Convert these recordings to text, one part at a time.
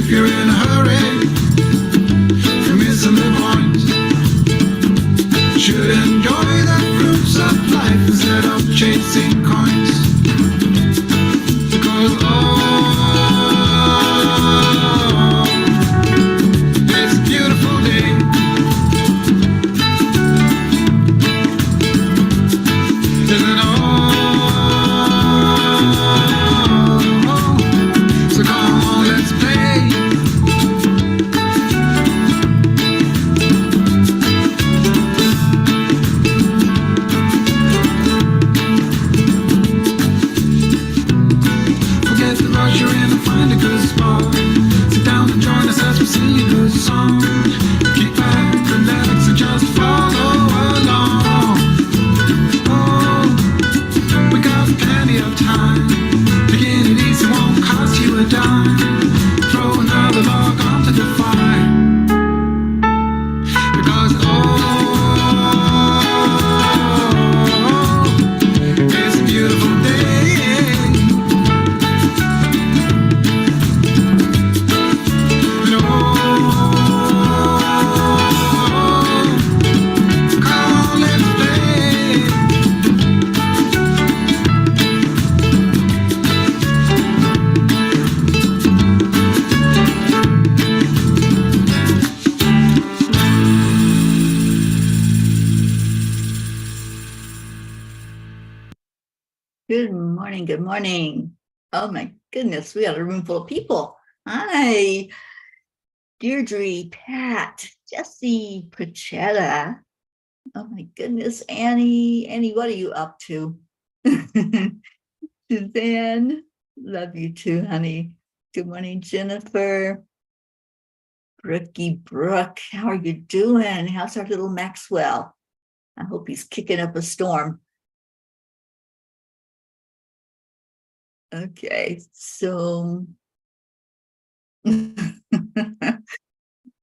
you're in a hurry, you're missing the point. Should enjoy the fruits of life instead of chasing coins. Because it's a beautiful day. Isn't it all? So come on, let's play. Forget the rush, you're in and find a good spot. Sit down and join us as we sing a good song. Kick back, relax, and just follow along. Oh, we got plenty of time. Taking it easy won't cost you a dime. Throw another log onto the fire. Because it's a beautiful day. And come on, let's play. Good morning. Good morning. Oh my goodness, we got a room full of people. Hi, Deirdre, Pat, Jesse, Pachetta. Oh my goodness, Annie. Annie, what are you up to? Suzanne, love you too, honey. Good morning, Jennifer. Brookie Brooke, how are you doing? How's our little Maxwell? I hope he's kicking up a storm. Okay, so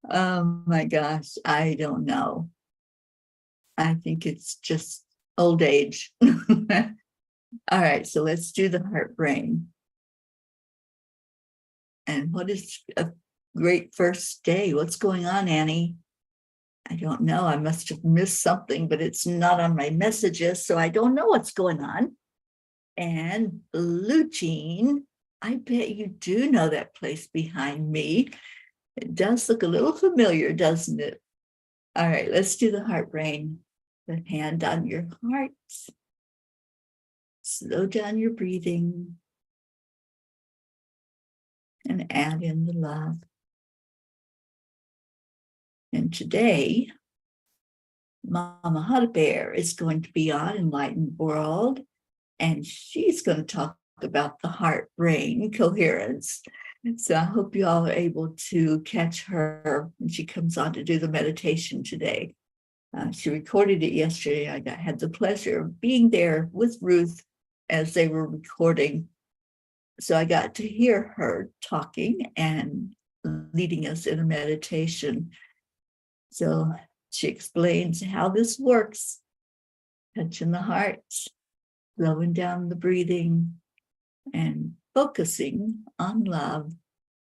oh my gosh, I don't know. I think it's just old age. All right, so let's do the heart brain. And what is a great first day? What's going on, Annie? I don't know. I must have missed something, but it's not on my messages, so I don't know what's going on. And Blue Jean, I bet you do know that place behind me. It does look a little familiar, doesn't it? All right, let's do the heart brain. The hand on your heart. Slow down your breathing. And add in the love. And today, Mama Hot Bear is going to be on Enlightened World. And she's going to talk about the heart-brain coherence. So I hope you all are able to catch her when she comes on to do the meditation today. She recorded it yesterday. I had the pleasure of being there with Ruth as they were recording. So I got to hear her talking and leading us in a meditation. So she explains how this works. Touching the heart, slowing down the breathing, and focusing on love.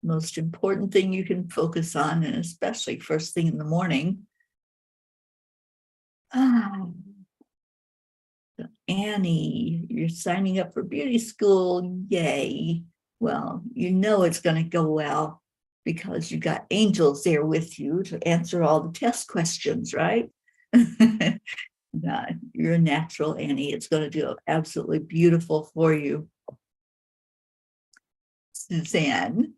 Most important thing you can focus on, and especially first thing in the morning. Annie, you're signing up for beauty school. Yay. Well, you know it's going to go well because you got angels there with you to answer all the test questions, right? You're a natural, Annie. It's going to do absolutely beautiful for you. Suzanne.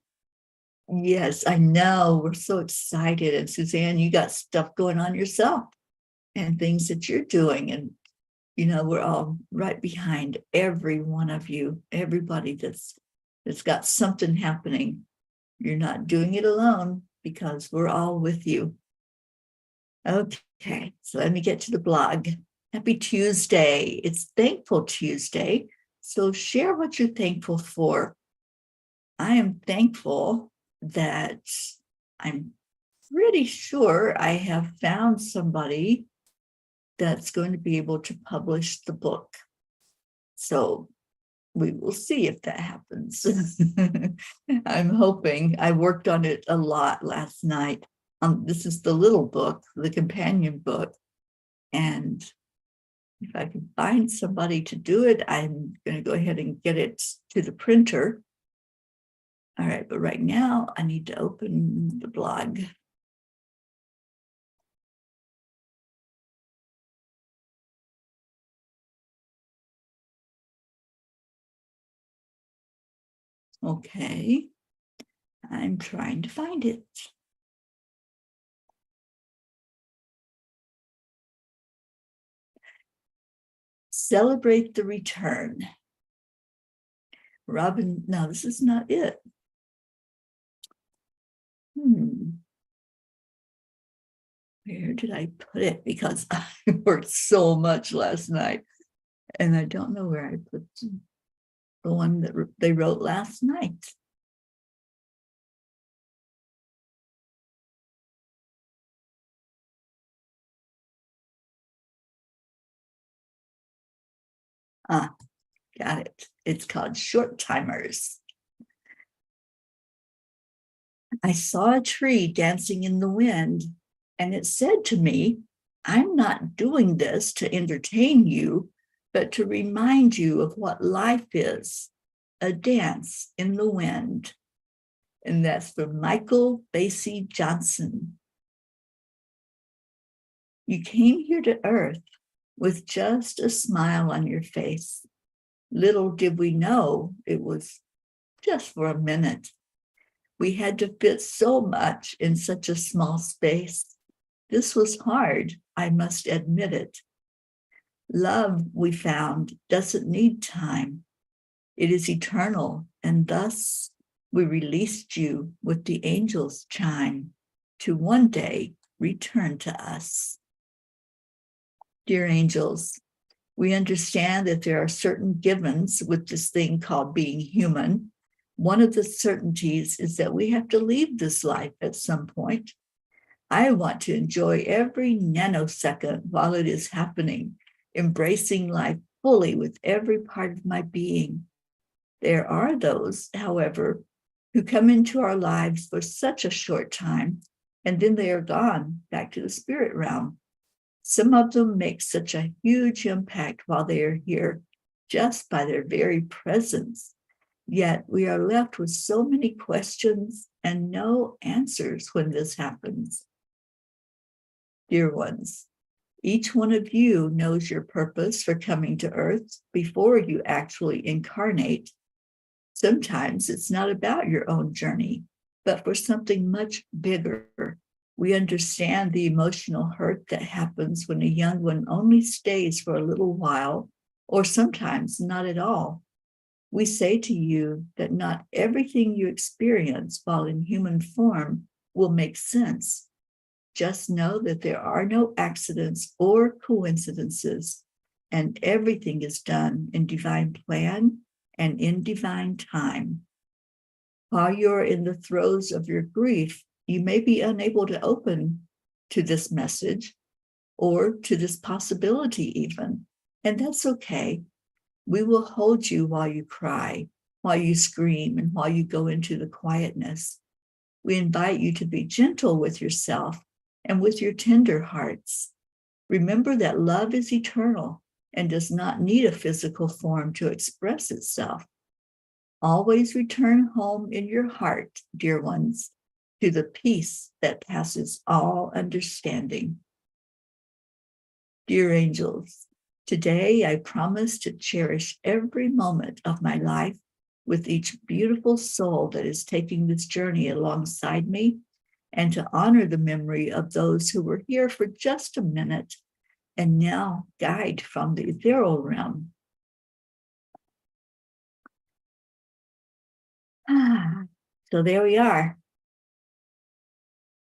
Yes, I know. We're so excited. And Suzanne, you got stuff going on yourself and things that you're doing. And, you know, we're all right behind every one of you, everybody that's got something happening. You're not doing it alone because we're all with you. Okay, so let me get to the blog. Happy Tuesday. It's Thankful Tuesday. So share what you're thankful for. I am thankful that I'm pretty sure I have found somebody that's going to be able to publish the book. So we will see if that happens. I'm hoping. I worked on it a lot last night. This is the little book, the companion book. And if I can find somebody to do it, I'm going to go ahead and get it to the printer. All right, but right now I need to open the blog. Okay, I'm trying to find it. Celebrate the return. Robin, no, this is not it. Where did I put it? Because I worked so much last night and I don't know where I put the one that they wrote last night. Ah, got it. It's called Short Timers. I saw a tree dancing in the wind, and it said to me, I'm not doing this to entertain you, but to remind you of what life is, a dance in the wind. And that's from Michael Basie Johnson. You came here to Earth with just a smile on your face. Little did we know it was just for a minute. We had to fit so much in such a small space. This was hard, I must admit it. Love, we found, doesn't need time. It is eternal, and thus we released you with the angel's chime to one day return to us. Dear angels, we understand that there are certain givens with this thing called being human. One of the certainties is that we have to leave this life at some point. I want to enjoy every nanosecond while it is happening, embracing life fully with every part of my being. There are those, however, who come into our lives for such a short time, and then they are gone back to the spirit realm. Some of them make such a huge impact while they are here, just by their very presence. Yet we are left with so many questions and no answers when this happens. Dear ones, each one of you knows your purpose for coming to Earth before you actually incarnate. Sometimes it's not about your own journey, but for something much bigger. We understand the emotional hurt that happens when a young one only stays for a little while, or sometimes not at all. We say to you that not everything you experience while in human form will make sense. Just know that there are no accidents or coincidences, and everything is done in divine plan and in divine time. While you're in the throes of your grief, you may be unable to open to this message or to this possibility even, and that's okay. We will hold you while you cry, while you scream, and while you go into the quietness. We invite you to be gentle with yourself and with your tender hearts. Remember that love is eternal and does not need a physical form to express itself. Always return home in your heart, dear ones, to the peace that passes all understanding. Dear angels, today I promise to cherish every moment of my life with each beautiful soul that is taking this journey alongside me, and to honor the memory of those who were here for just a minute and now died from the ethereal realm. So there we are.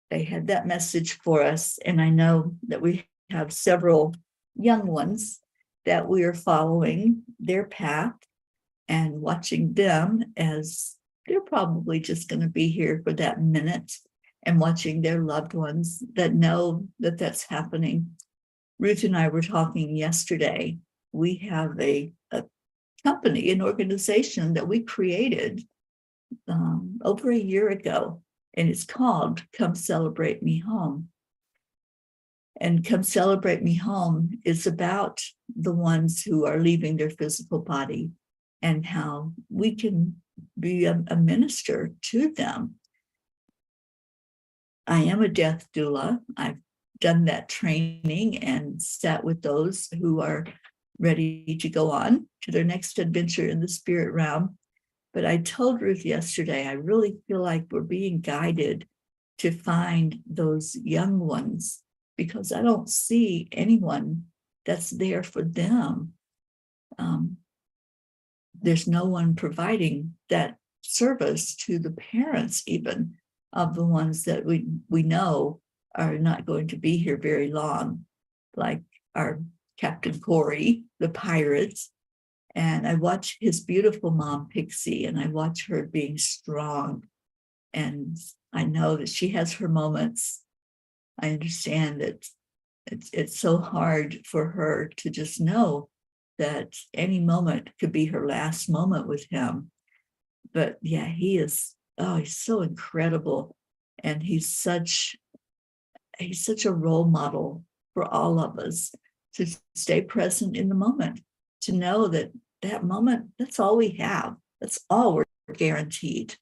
They had that message for us, and I know that we have several young ones that we are following their path and watching them, as they're probably just going to be here for that minute, and watching their loved ones that know that that's happening. Ruth and I were talking yesterday. We have a company, an organization that we created over a year ago, and it's called Come Celebrate Me Home. And Come Celebrate Me Home is about the ones who are leaving their physical body and how we can be a minister to them. I am a death doula. I've done that training and sat with those who are ready to go on to their next adventure in the spirit realm. But I told Ruth yesterday, I really feel like we're being guided to find those young ones because I don't see anyone that's there for them. There's no one providing that service to the parents, even of the ones that we know are not going to be here very long, like our Captain Corey, the pirates. And I watch his beautiful mom, Pixie, and I watch her being strong. And I know that she has her moments. I understand that it's so hard for her to just know that any moment could be her last moment with him. But yeah, he's so incredible. And he's such a role model for all of us to stay present in the moment, to know that that moment, that's all we have. That's all we're guaranteed.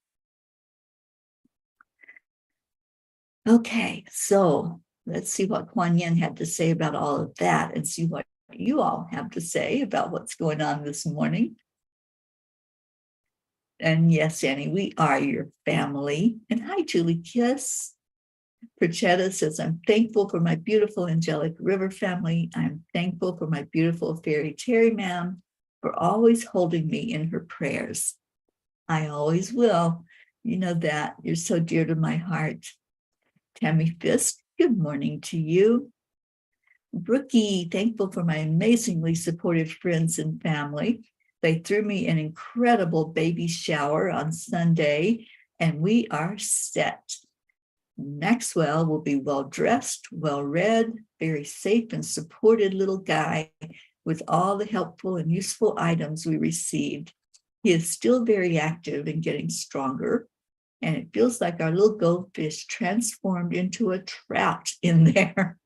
Okay, so let's see what Kuan Yin had to say about all of that and see what you all have to say about what's going on this morning. And yes, Annie, we are your family. And hi, Julie Kiss. Perchetta says, I'm thankful for my beautiful angelic river family. I'm thankful for my beautiful fairy Teri ma'am for always holding me in her prayers. I always will. You know that. You're so dear to my heart. Tammy Fisk, good morning to you. Brookie, thankful for my amazingly supportive friends and family. They threw me an incredible baby shower on Sunday, and we are set. Maxwell will be well-dressed, well-read, very safe and supported little guy with all the helpful and useful items we received. He is still very active and getting stronger, and it feels like our little goldfish transformed into a trout in there.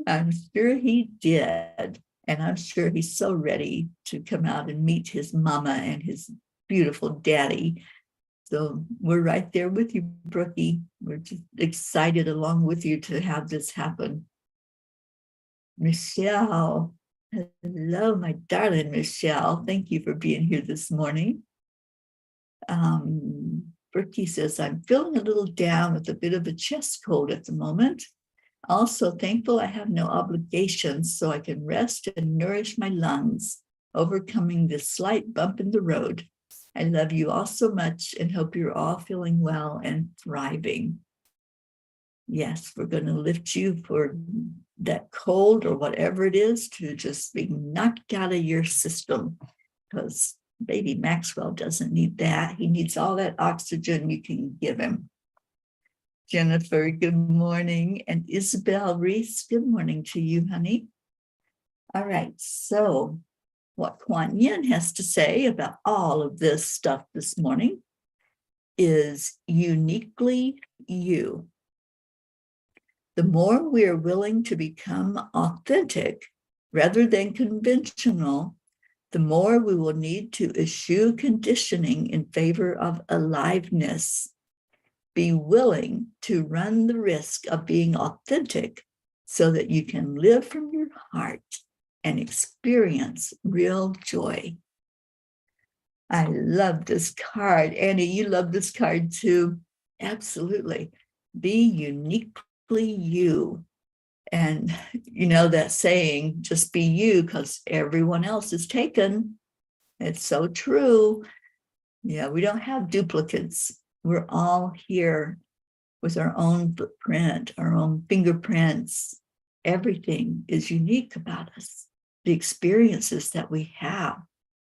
I'm sure he did, and I'm sure he's so ready to come out and meet his mama and his beautiful daddy. So we're right there with you, Brookie. We're just excited along with you to have this happen. Michelle, hello, my darling Michelle. Thank you for being here this morning. Brookie says, I'm feeling a little down with a bit of a chest cold at the moment. Also thankful I have no obligations, so I can rest and nourish my lungs, overcoming this slight bump in the road. I love you all so much and hope you're all feeling well and thriving. Yes, we're going to lift you for that cold or whatever it is to just be knocked out of your system, because baby Maxwell doesn't need that. He needs all that oxygen you can give him. Jennifer, good morning. And Isabel Reese, good morning to you, honey. All right, so what Kuan Yin has to say about all of this stuff this morning is uniquely you. The more we are willing to become authentic rather than conventional, the more we will need to eschew conditioning in favor of aliveness. Be willing to run the risk of being authentic so that you can live from your heart and experience real joy. I love this card. Annie, you love this card too. Absolutely. Be uniquely you. And you know that saying, just be you because everyone else is taken. It's so true. Yeah, we don't have duplicates. We're all here with our own footprint, our own fingerprints. Everything is unique about us. The experiences that we have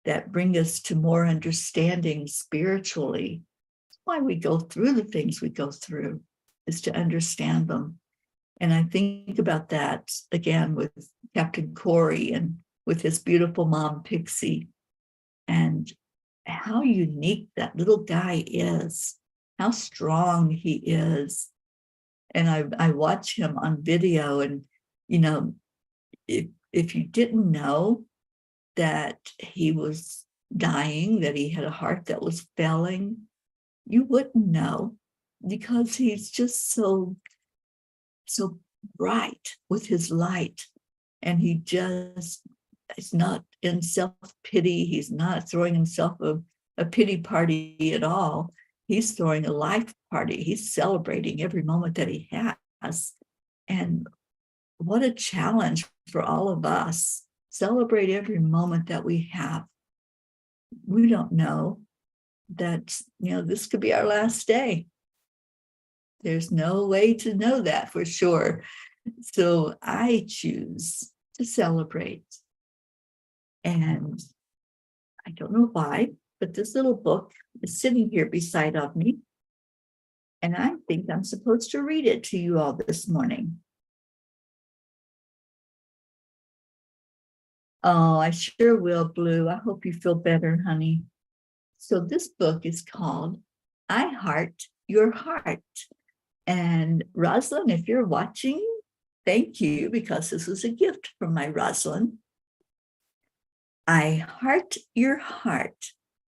that bring us to more understanding spiritually. That's why we go through the things we go through, is to understand them. And I think about that again with Captain Corey and with his beautiful mom, Pixie, and how unique that little guy is, how strong he is. And I watch him on video, and, you know, if you didn't know that he was dying, that he had a heart that was failing, you wouldn't know, because he's just so bright with his light. And he just is not in self-pity. He's not throwing himself a pity party at all. He's throwing a life party. He's celebrating every moment that he has. And what a challenge for all of us. Celebrate every moment that we have. We don't know that, this could be our last day. There's no way to know that for sure. So I choose to celebrate. And I don't know why, but this little book is sitting here beside of me. And I think I'm supposed to read it to you all this morning. Oh, I sure will, Blue. I hope you feel better, honey. So this book is called I Heart Your Heart. And Rosalind, if you're watching, thank you, because this is a gift from my Rosalind. I heart your heart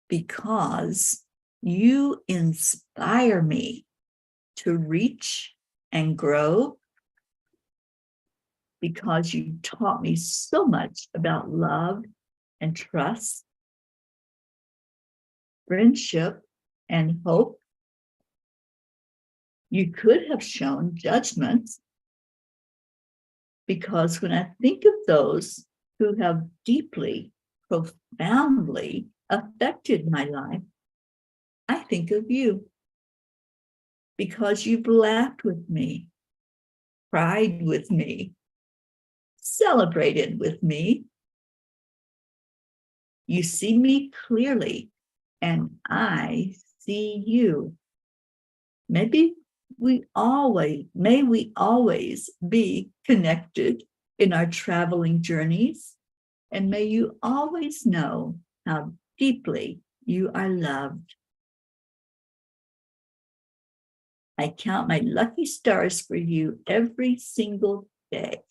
because you inspire me to reach and grow, because you taught me so much about love and trust, friendship and hope. You could have shown judgment, because when I think of those who have deeply, profoundly affected my life, I think of you, because you've laughed with me, cried with me, celebrated with me. You see me clearly, and I see you. May we always be connected in our traveling journeys, and may you always know how deeply you are loved. I count my lucky stars for you every single day.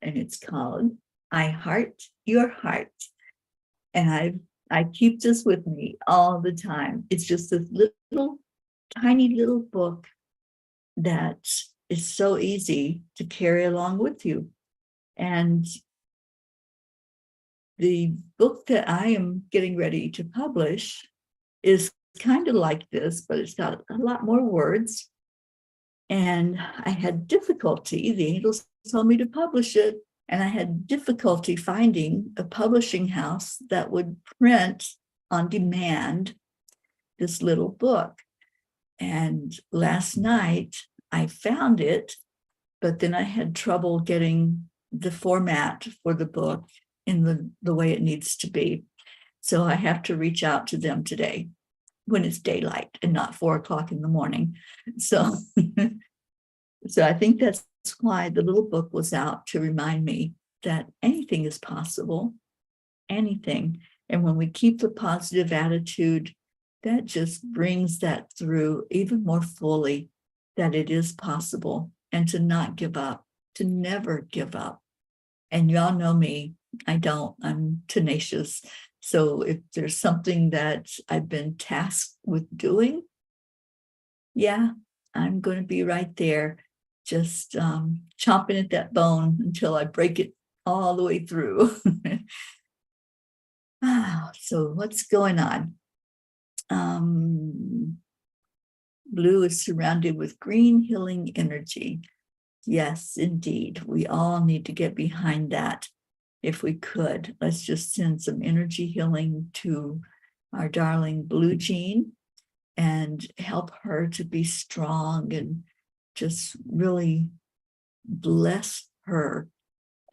And it's called I Heart Your Heart. And I keep this with me all the time. It's just this little, tiny little book that is so easy to carry along with you. And the book that I am getting ready to publish is kind of like this, but it's got a lot more words. And I had difficulty, the angels told me to publish it, and I had difficulty finding a publishing house that would print on demand this little book. And last night I found it, but then I had trouble getting the format for the book in the way it needs to be. So I have to reach out to them today when it's daylight and not 4 o'clock in the morning. So, so I think that's why the little book was out, to remind me that anything is possible, anything. And when we keep the positive attitude, that just brings that through even more fully, that it is possible, and to not give up, to never give up. And y'all know me, I'm tenacious. So if there's something that I've been tasked with doing, yeah, I'm going to be right there, just chomping at that bone until I break it all the way through. So what's going on? Blue is surrounded with green healing energy. Yes, indeed. We all need to get behind that. If we could, let's just send some energy healing to our darling Blue Jean and help her to be strong, and just really bless her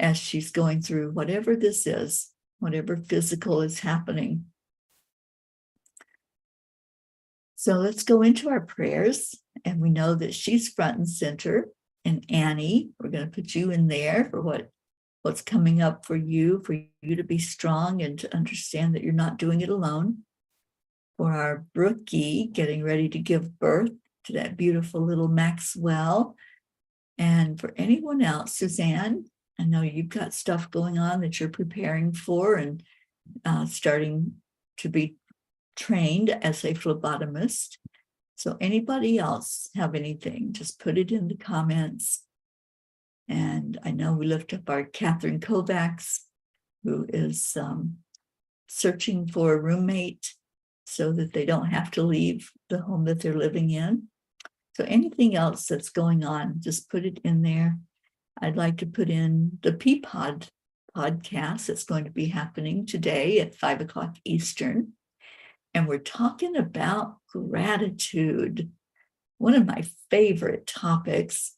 as she's going through whatever this is, whatever physical is happening. So let's go into our prayers. And we know that she's front and center. And Annie, we're going to put you in there for what what's coming up for you to be strong and to understand that you're not doing it alone. For our Brookie getting ready to give birth to that beautiful little Maxwell. And for anyone else, Suzanne, I know you've got stuff going on that you're preparing for and starting to be trained as a phlebotomist. So anybody else have anything, just put it in the comments. And I know we lift up our Catherine Kovacs, who is searching for a roommate so that they don't have to leave the home that they're living in. So anything else that's going on, just put it in there. I'd like to put in the Peapod podcast that's going to be happening today at 5 o'clock Eastern. And we're talking about gratitude, one of my favorite topics.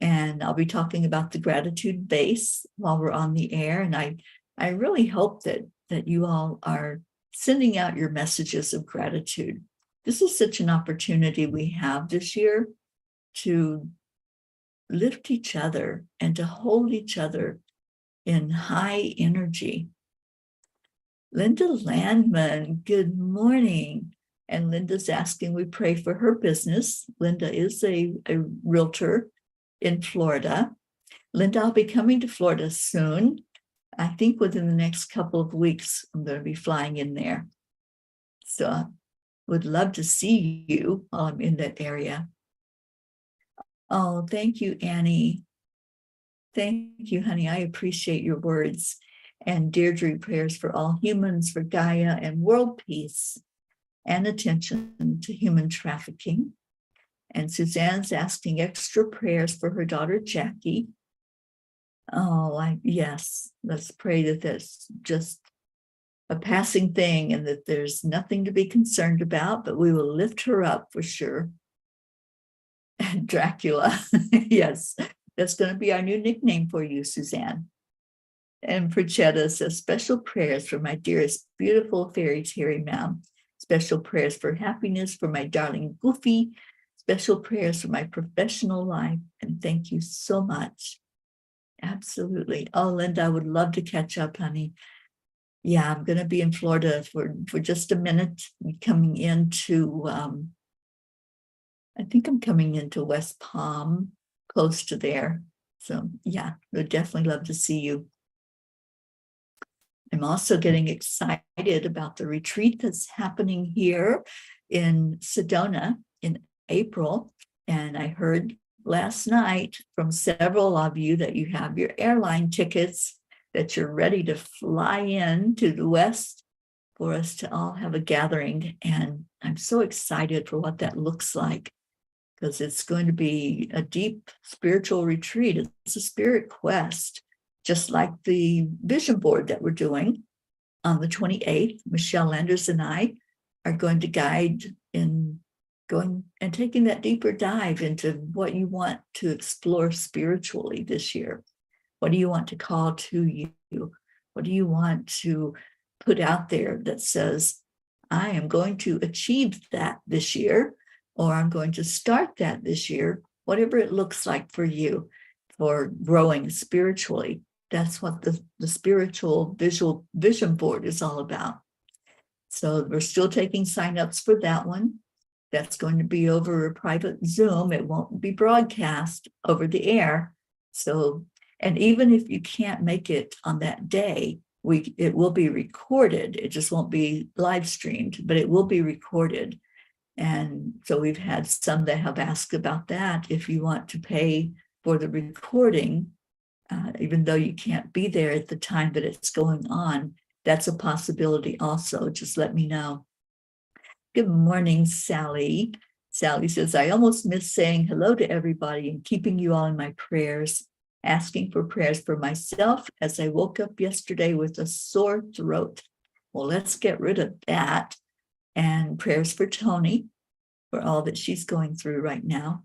And I'll be talking about the gratitude base while we're on the air. And I really hope that you all are sending out your messages of gratitude. This is such an opportunity we have this year to lift each other and to hold each other in high energy. Linda Landman, good morning. And Linda's asking we pray for her business. Linda is a realtor in Florida. Linda, I'll be coming to Florida soon. I think within the next couple of weeks, I'm going to be flying in there. So I would love to see you while I'm in that area. Oh, thank you, Annie. Thank you, honey. I appreciate your words. And Deirdre, prayers for all humans, for Gaia and world peace, and attention to human trafficking. And Suzanne's asking extra prayers for her daughter, Jackie. Oh, yes, let's pray that that's just a passing thing and that there's nothing to be concerned about, but we will lift her up for sure. And Dracula, yes, that's going to be our new nickname for you, Suzanne. And Prachetta says, special prayers for my dearest, beautiful fairy Teri ma'am. Special prayers for happiness for my darling Goofy. Special prayers for my professional life. And thank you so much. Absolutely. Oh, Linda, I would love to catch up, honey. Yeah, I'm going to be in Florida for just a minute. I'm coming into, I think I'm coming into West Palm, close to there. So yeah, would definitely love to see you. I'm also getting excited about the retreat that's happening here in Sedona in April. And I heard last night from several of you that you have your airline tickets, that you're ready to fly in to the West for us to all have a gathering. And I'm so excited for what that looks like, because it's going to be a deep spiritual retreat. It's a spirit quest, just like the vision board that we're doing on the 28th. Michelle Landers and I are going to guide in going and taking that deeper dive into what you want to explore spiritually this year. What do you want to call to you? What do you want to put out there that says, I am going to achieve that this year, or I'm going to start that this year, whatever it looks like for you, for growing spiritually. That's what the spiritual visual vision board is all about. So we're still taking signups for that one. That's going to be over a private Zoom. It won't be broadcast over the air. So, and even if you can't make it on that day, it will be recorded. It just won't be live streamed, but it will be recorded. And so we've had some that have asked about that. If you want to pay for the recording, even though you can't be there at the time that it's going on, that's a possibility also. Just let me know. Good morning, Sally. Sally says, I almost missed saying hello to everybody and keeping you all in my prayers, asking for prayers for myself as I woke up yesterday with a sore throat. Well, let's get rid of that. And prayers for Tony for all that she's going through right now.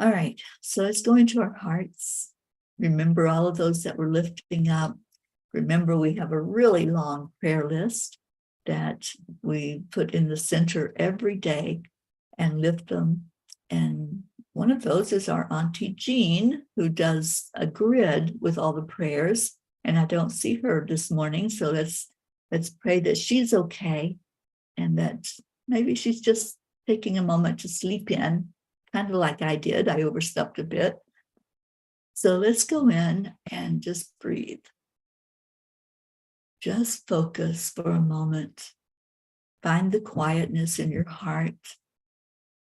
All right, so let's go into our hearts. Remember all of those that we're lifting up. Remember, we have a really long prayer list that we put in the center every day and lift them. And One of those is our Auntie Jean, who does a grid with all the prayers. And I don't see her this morning. So let's pray that she's okay and that maybe she's just taking a moment to sleep in, kind of like I did. I overslept a bit. So let's go in and just breathe. Just focus for a moment. Find the quietness in your heart.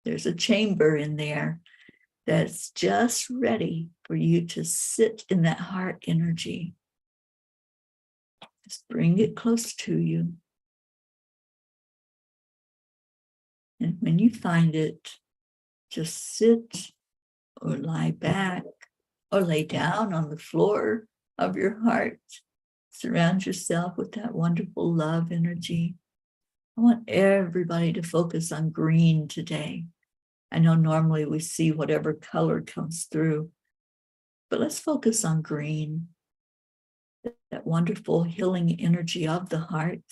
There's a chamber in there that's just ready for you to sit in that heart energy. Just bring it close to you. And when you find it, just sit or lie back or lay down on the floor of your heart. Surround yourself with that wonderful love energy. I want everybody to focus on green today. I know normally we see whatever color comes through, but let's focus on green, that wonderful healing energy of the heart,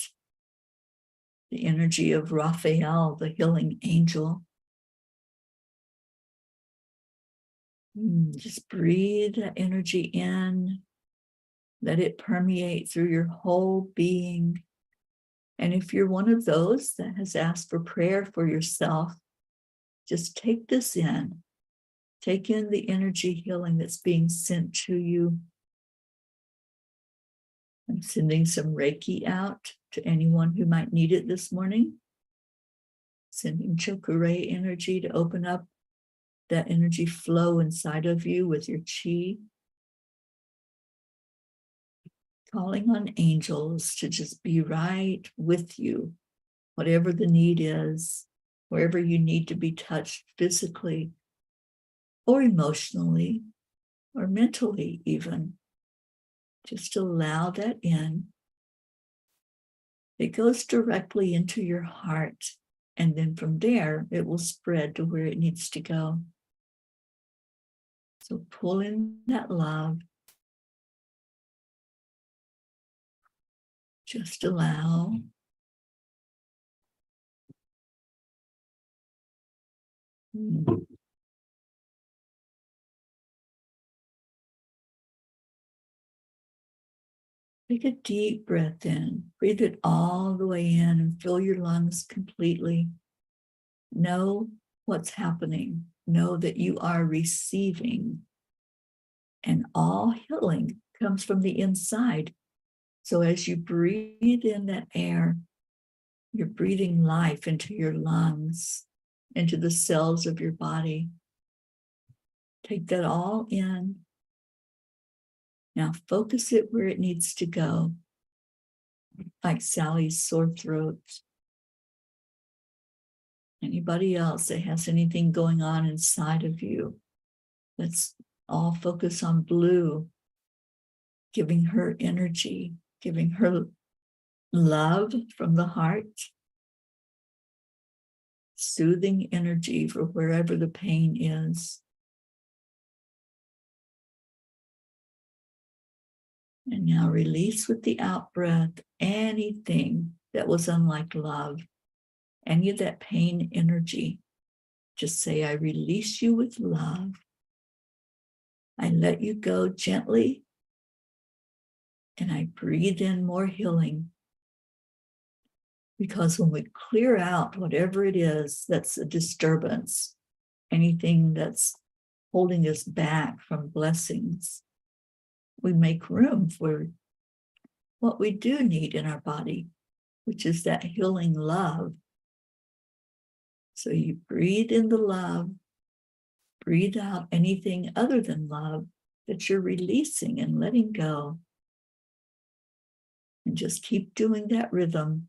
the energy of Raphael, the healing angel. Just breathe that energy in, let it permeate through your whole being. And if you're one of those that has asked for prayer for yourself, just take this in. Take in the energy healing that's being sent to you. I'm sending some Reiki out to anyone who might need it this morning. Sending chakra ray energy to open up that energy flow inside of you with your chi. Calling on angels to just be right with you, whatever the need is, wherever you need to be touched physically or emotionally or mentally even. Just allow that in. It goes directly into your heart, and then from there, it will spread to where it needs to go. So pull in that love. Just allow. Take a deep breath in. Breathe it all the way in and fill your lungs completely. Know what's happening. Know that you are receiving. And all healing comes from the inside. So as you breathe in that air, you're breathing life into your lungs, into the cells of your body. Take that all in. Now focus it where it needs to go, like Sally's sore throat. Anybody else that has anything going on inside of you, let's all focus on Blue, giving her energy, giving her love from the heart, soothing energy for wherever the pain is. And now release with the out breath anything that was unlike love, any of that pain energy. Just say, I release you with love. I let you go gently, and I breathe in more healing. Because when we clear out whatever it is that's a disturbance, anything that's holding us back from blessings, we make room for what we do need in our body, which is that healing love. So you breathe in the love, breathe out anything other than love that you're releasing and letting go. And just keep doing that rhythm.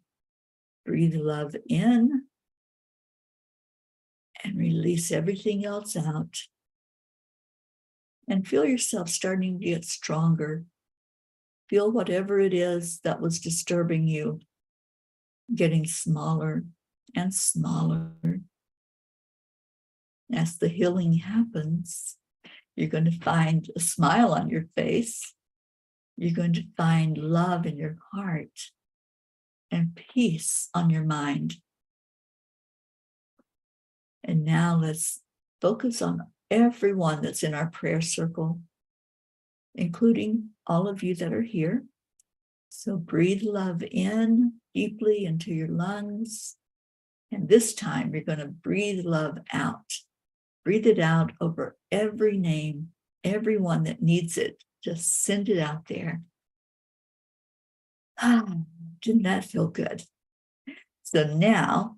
Breathe love in and release everything else out. And feel yourself starting to get stronger. Feel whatever it is that was disturbing you getting smaller and smaller. As the healing happens, you're going to find a smile on your face. You're going to find love in your heart and peace on your mind. And now let's focus on everyone that's in our prayer circle, including all of you that are here. So breathe love in deeply into your lungs. And this time you're going to breathe love out. Breathe it out over every name, everyone that needs it. Just send it out there. Didn't that feel good? So now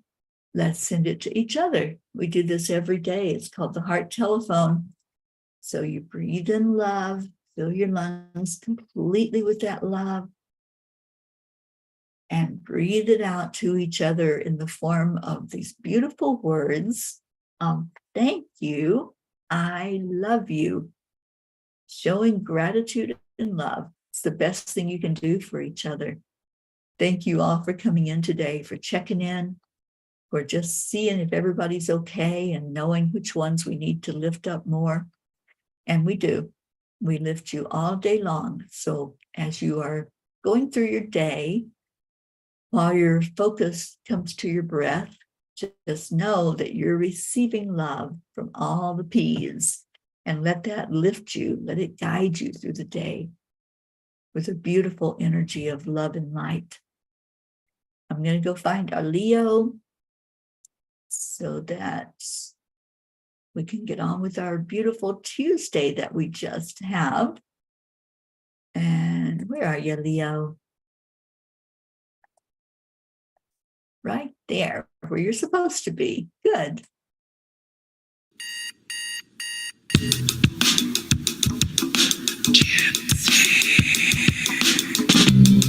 let's send it to each other. We do this every day. It's called the heart telephone. So you breathe in love, fill your lungs completely with that love, and breathe it out to each other in the form of these beautiful words of thank you, I love you. Showing gratitude and love. It's the best thing you can do for each other. Thank you all for coming in today, for checking in, for just seeing if everybody's okay and knowing which ones we need to lift up more. And we do. We lift you all day long. So as you are going through your day, while your focus comes to your breath, just know that you're receiving love from all the P's, and let that lift you, let it guide you through the day with a beautiful energy of love and light. I'm going to go find our Leo so that we can get on with our beautiful Tuesday that we just have. And where are you, Leo? Right there, where you're supposed to be. Good.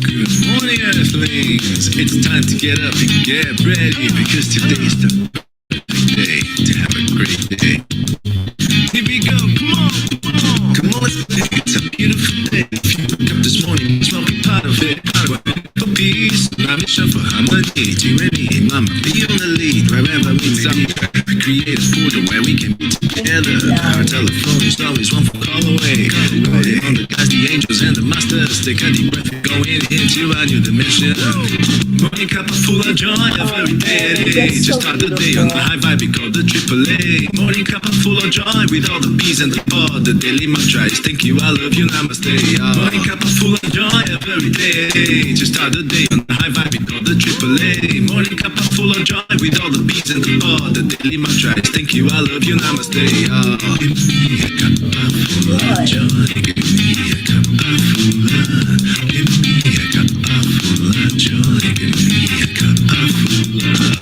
Good morning, Earthlings. It's time to get up and get ready, because today's the perfect day to have a great day. Here we go, come on, come on. Come on, let's play. It's a beautiful day. If you woke up this morning, you will be part of it. For peace, love and show for harmony. Tyranny, mama, be on the lead. Wherever we we create a portal where we can be together. Our telephone is always one phone call away. On the guys, the angels and the masters. Take a deep breath and go into a new dimension. Morning cup full of joy every day. Just start the day on the high vibe, we call the AAA. Morning cup full of joy with all the B's and the pod. The daily mantra is thank you, I love you, namaste. Morning cup full of joy every day. Just start the day on the high vibe, we call the AAA. Morning cup full of joy with all the B's and the pod. The daily mantra is thank you, I love you, namaste. Give me a cup full of joy. Give me a cup full of. Give me a cup full of joy. Give me a cup full of.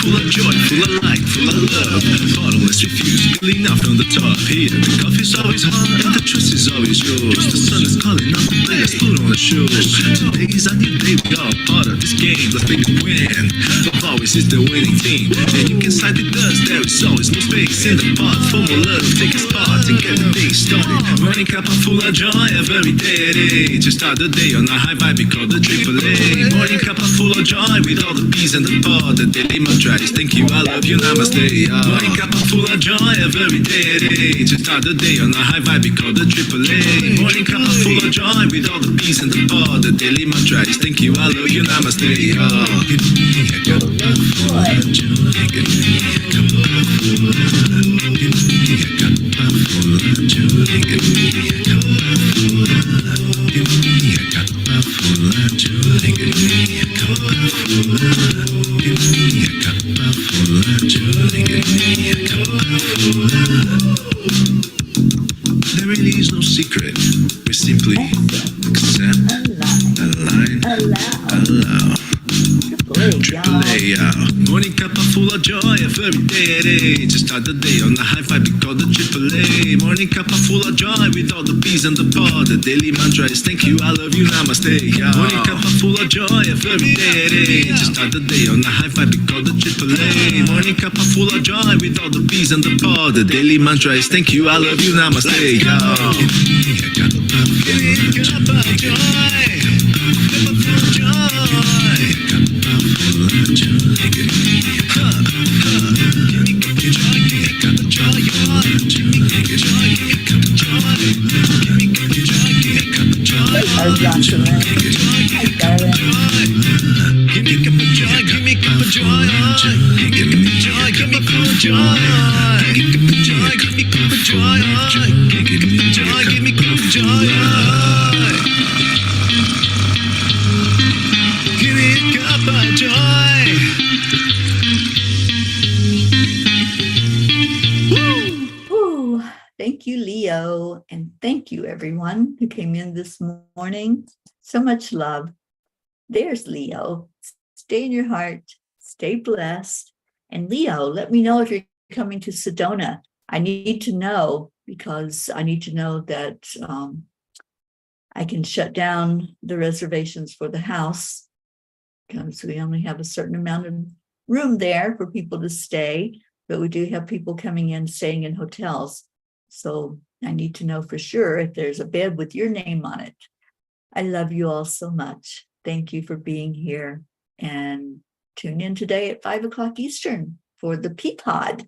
Full of joy, full of light, full of love. Bottomless refuse, spilling out from the top. Here, the coffee's always hot and the trust is always yours. The sun is calling out the play, let's put on a show. Today is a new day, we are part of this game. Let's make a win. Love always is the winning team. And you can side with us, there is always no space in the pot. For more love, take a spot and get the day started. Running cup full of joy every day. Just start the day on a high vibe, we call the AAA. Morning cup full of joy with all the B's and the pod. The daily mantra is thank you, I love you, namaste. Morning cup full of joy every day. Just start the day on a high vibe, we call the AAA. Morning cup full of joy with all the B's and the pod. The daily mantra is thank you, I love you, namaste. Give me a cup full of joy. Give me a cup full of. Give me a cup full of joy. Give me a cup full of. Give me a cup full of joy. Give me a cup full of. Give me a cup full of joy. Give me a cup full of. There really is no secret. We simply accept, align, allow. AAA, morning cup full of joy every day. Just start the day on the high vibe, we call the AAA. Morning cup full of joy with all the B's and the pod. The daily mantra is thank you, I love you, namaste. Morning cup full of joy every day. Just start the day on the high vibe, we call the AAA. Morning cup full of joy with all the B's and the pod. The daily mantra is thank you, I love you, namaste. Give me a cup of joy. Cup of joy. Full of joy, give me a cup. Give me a cup of joy, give me a cup of joy. Give me a cup of joy, give me a cup of joy. Give me a cup of joy, give me a cup of joy. Give me a cup of joy, give me a cup of joy. Give me a cup of joy, give joy. Joy, give me cup of joy. Joy, give me cup of joy. Give me a cup of joy. Ooh, thank you, Leo. And thank you, everyone who came in this morning. So much love. There's Leo. Stay in your heart. Stay blessed. And Leo, let me know if you're coming to Sedona. I need to know because I need to know that I can shut down the reservations for the house because we only have a certain amount of room there for people to stay, but we do have people coming in, staying in hotels. So I need to know for sure if there's a bed with your name on it. I love you all so much. Thank you for being here, and tune in today at 5 o'clock Eastern for the Peapod.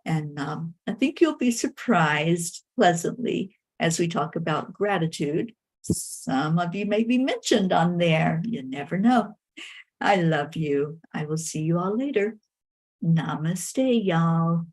And I think you'll be surprised pleasantly as we talk about gratitude. Some of you may be mentioned on there. You never know. I love you. I will see you all later. Namaste, y'all.